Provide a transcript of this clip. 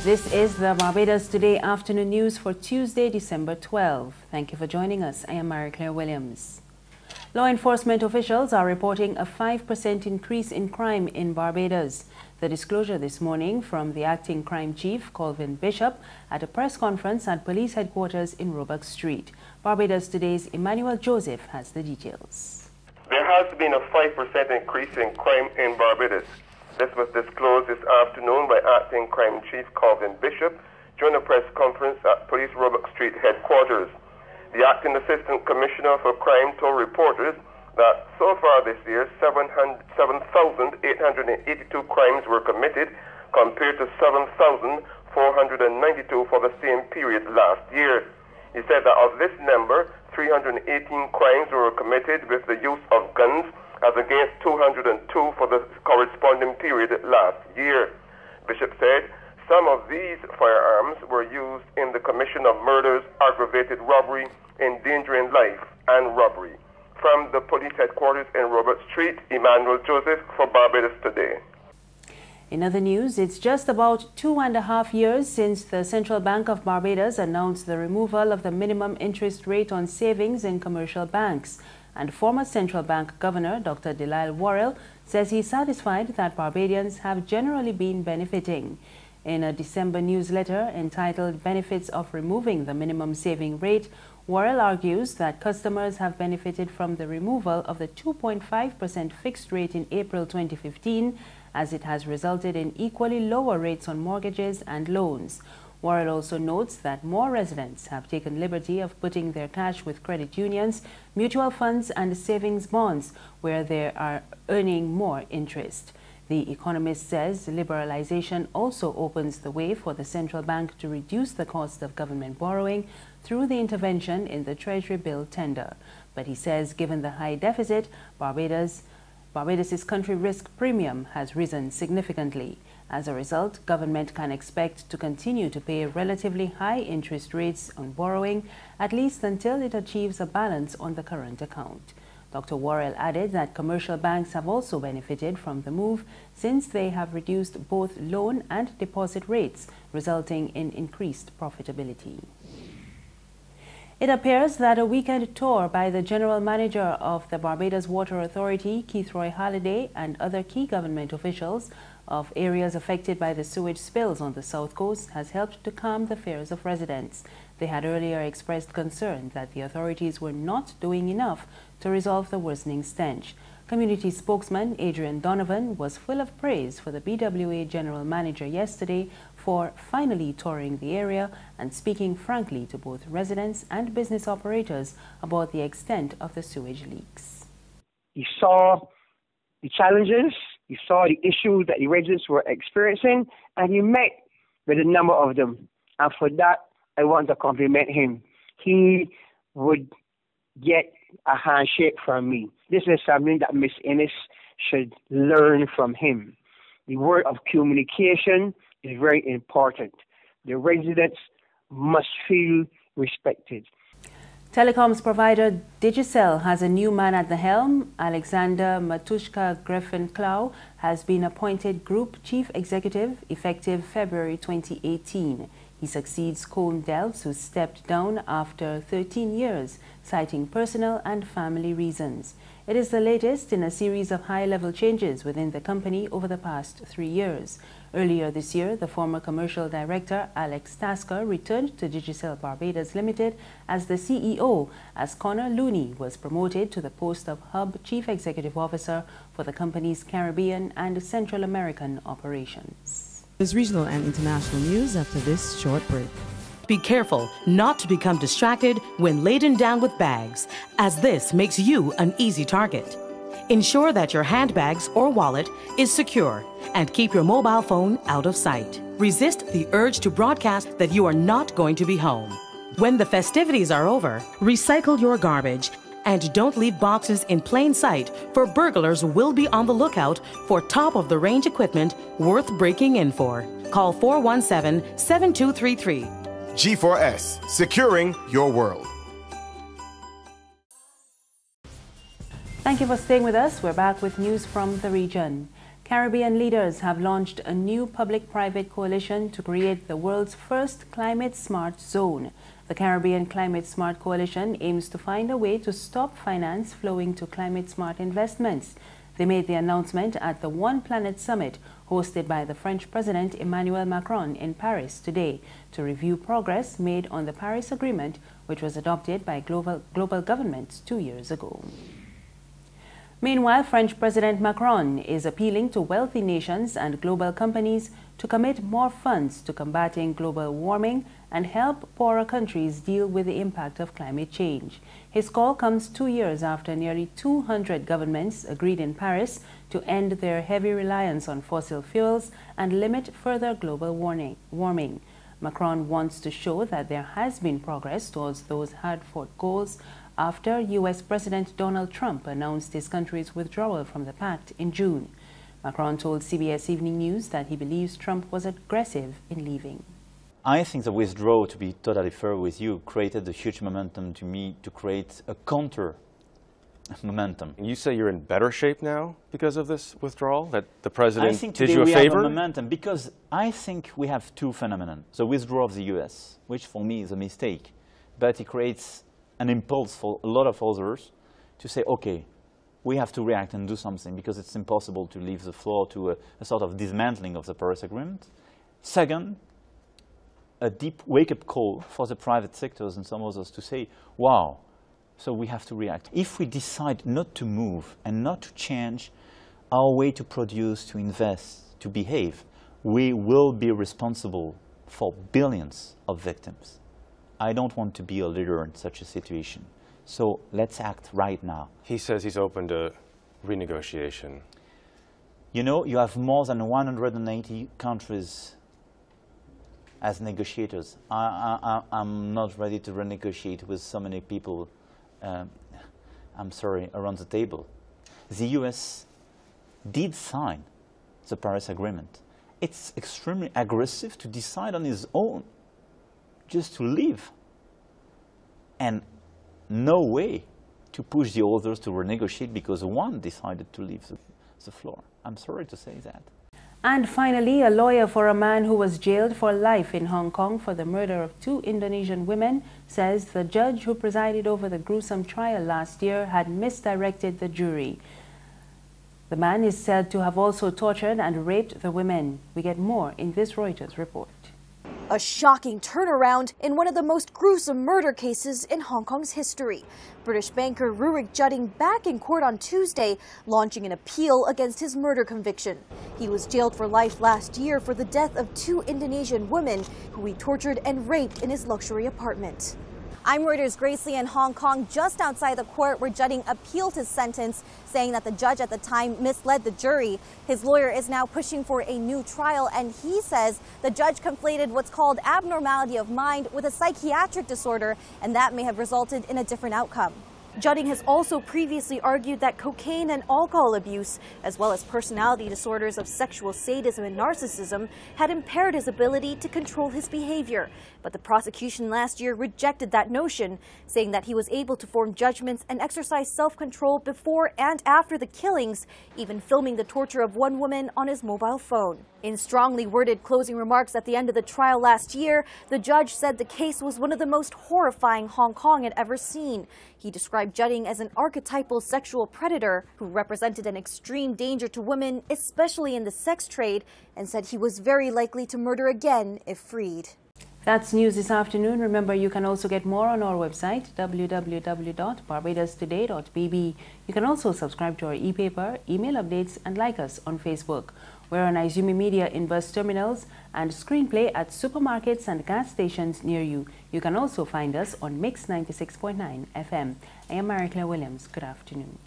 This is the Barbados Today afternoon news for Tuesday, December 12. Thank you for joining us. I am Mary Claire Williams. Law enforcement officials are reporting a 5% increase in crime in Barbados. The disclosure this morning from the acting crime chief, Colvin Bishop, at a press conference at police headquarters in Roebuck Street. Barbados Today's Emmanuel Joseph has the details. There has been a 5% increase in crime in Barbados. This was disclosed this afternoon by Acting Crime Chief Colvin Bishop during a press conference at Police Roebuck Street headquarters. The Acting Assistant Commissioner for Crime told reporters that so far this year, 7,882 crimes were committed compared to 7,492 for the same period last year. He said that of this number, 318 crimes were committed with the use of guns, as against 202 for the corresponding period last year. Bishop said some of these firearms were used in the commission of murders, aggravated robbery, endangering life, and robbery. From the police headquarters in Roebuck Street, Emmanuel Joseph for Barbados Today. In other news, it's just about 2.5 years since the Central Bank of Barbados announced the removal of the minimum interest rate on savings in commercial banks. And former Central Bank Governor Dr. DeLisle Worrell says he's satisfied that Barbadians have generally been benefiting. In a December newsletter entitled Benefits of Removing the Minimum Saving Rate, Worrell argues that customers have benefited from the removal of the 2.5% fixed rate in April 2015, as it has resulted in equally lower rates on mortgages and loans. Worrell also notes that more residents have taken liberty of putting their cash with credit unions, mutual funds and savings bonds, where they are earning more interest. The economist says liberalization also opens the way for the central bank to reduce the cost of government borrowing through the intervention in the Treasury bill tender. But he says given the high deficit, Barbados's country risk premium has risen significantly. As a result, government can expect to continue to pay relatively high interest rates on borrowing, at least until it achieves a balance on the current account. Dr. Worrell added that commercial banks have also benefited from the move since they have reduced both loan and deposit rates, resulting in increased profitability. It appears that a weekend tour by the General Manager of the Barbados Water Authority, Keith Roy Halliday, and other key government officials of areas affected by the sewage spills on the South Coast has helped to calm the fears of residents. They had earlier expressed concern that the authorities were not doing enough to resolve the worsening stench. Community spokesman Adrian Donovan was full of praise for the BWA General Manager yesterday for finally touring the area and speaking frankly to both residents and business operators about the extent of the sewage leaks. He saw the challenges, he saw the issues that the residents were experiencing, and he met with a number of them. And for that, I want to compliment him. He would get a handshake from me. This is something that Miss Innes should learn from him. The word of communication is very important. The residents must feel respected. Telecoms provider Digicel has a new man at the helm. Alexander Matushka Griffin-Clow has been appointed Group Chief Executive effective February 2018. He succeeds Colm Delves, who stepped down after 13 years, citing personal and family reasons. It is the latest in a series of high-level changes within the company over the past 3 years. Earlier this year, the former commercial director, Alex Tasker, returned to Digicel Barbados Limited as the CEO, as Connor Looney was promoted to the post of Hub Chief Executive Officer for the company's Caribbean and Central American operations. There's regional and international news after this short break. Be careful not to become distracted when laden down with bags, as this makes you an easy target. Ensure that your handbags or wallet is secure and keep your mobile phone out of sight. Resist the urge to broadcast that you are not going to be home. When the festivities are over, recycle your garbage and don't leave boxes in plain sight, for burglars will be on the lookout for top-of-the-range equipment worth breaking in for. Call 417-7233. G4S, securing your world. Thank you for staying with us. We're back with news from the region. Caribbean leaders have launched a new public-private coalition to create the world's first climate-smart zone. The Caribbean Climate Smart Coalition aims to find a way to stop finance flowing to climate-smart investments. They made the announcement at the One Planet Summit hosted by the French President Emmanuel Macron in Paris today to review progress made on the Paris Agreement, which was adopted by global governments 2 years ago. Meanwhile, French President Macron is appealing to wealthy nations and global companies to commit more funds to combating global warming and help poorer countries deal with the impact of climate change. His call comes 2 years after nearly 200 governments agreed in Paris to end their heavy reliance on fossil fuels and limit further global warming. Macron wants to show that there has been progress towards those hard-fought goals after U.S. President Donald Trump announced his country's withdrawal from the pact in June. Macron told CBS Evening News that he believes Trump was aggressive in leaving. I think the withdrawal, to be totally fair with you, created a huge momentum to me to create a counter momentum. You say you're in better shape now because of this withdrawal? That the president did you a favor? I think today we have a momentum because I think we have two phenomena. The withdrawal of the US, which for me is a mistake, but it creates an impulse for a lot of others to say, okay, we have to react and do something because it's impossible to leave the floor to a sort of dismantling of the Paris Agreement. Second, a deep wake-up call for the private sectors and some others to say, wow, so we have to react. If we decide not to move and not to change our way to produce, to invest, to behave, we will be responsible for billions of victims. I don't want to be a leader in such a situation. So let's act right now. He says he's open to renegotiation. You know, you have more than 180 countries as negotiators. I'm not ready to renegotiate with so many people, I'm sorry, around the table. The US did sign the Paris Agreement. It's extremely aggressive to decide on its own just to leave. And no way to push the others to renegotiate because one decided to leave the floor. I'm sorry to say that. And finally, a lawyer for a man who was jailed for life in Hong Kong for the murder of 2 Indonesian women says the judge who presided over the gruesome trial last year had misdirected the jury. The man is said to have also tortured and raped the women. We get more in this Reuters report. A shocking turnaround in one of the most gruesome murder cases in Hong Kong's history. British banker Rurik Judding back in court on Tuesday, launching an appeal against his murder conviction. He was jailed for life last year for the death of 2 Indonesian women who he tortured and raped in his luxury apartment. I'm Reuters' Grace Lee in Hong Kong, just outside the court where Judding appealed his sentence, saying that the judge at the time misled the jury. His lawyer is now pushing for a new trial, and he says the judge conflated what's called abnormality of mind with a psychiatric disorder, and that may have resulted in a different outcome. Judding has also previously argued that cocaine and alcohol abuse, as well as personality disorders of sexual sadism and narcissism, had impaired his ability to control his behavior. But the prosecution last year rejected that notion, saying that he was able to form judgments and exercise self-control before and after the killings, even filming the torture of one woman on his mobile phone. In strongly worded closing remarks at the end of the trial last year, the judge said the case was one of the most horrifying Hong Kong had ever seen. He described Judding as an archetypal sexual predator who represented an extreme danger to women, especially in the sex trade, and said he was very likely to murder again if freed. That's news this afternoon. Remember, you can also get more on our website, www.barbadostoday.bb. You can also subscribe to our e-paper, email updates, and like us on Facebook. We're on Izumi Media in bus terminals and Screenplay at supermarkets and gas stations near you. You can also find us on Mix 96.9 FM. I am Mary Claire Williams. Good afternoon.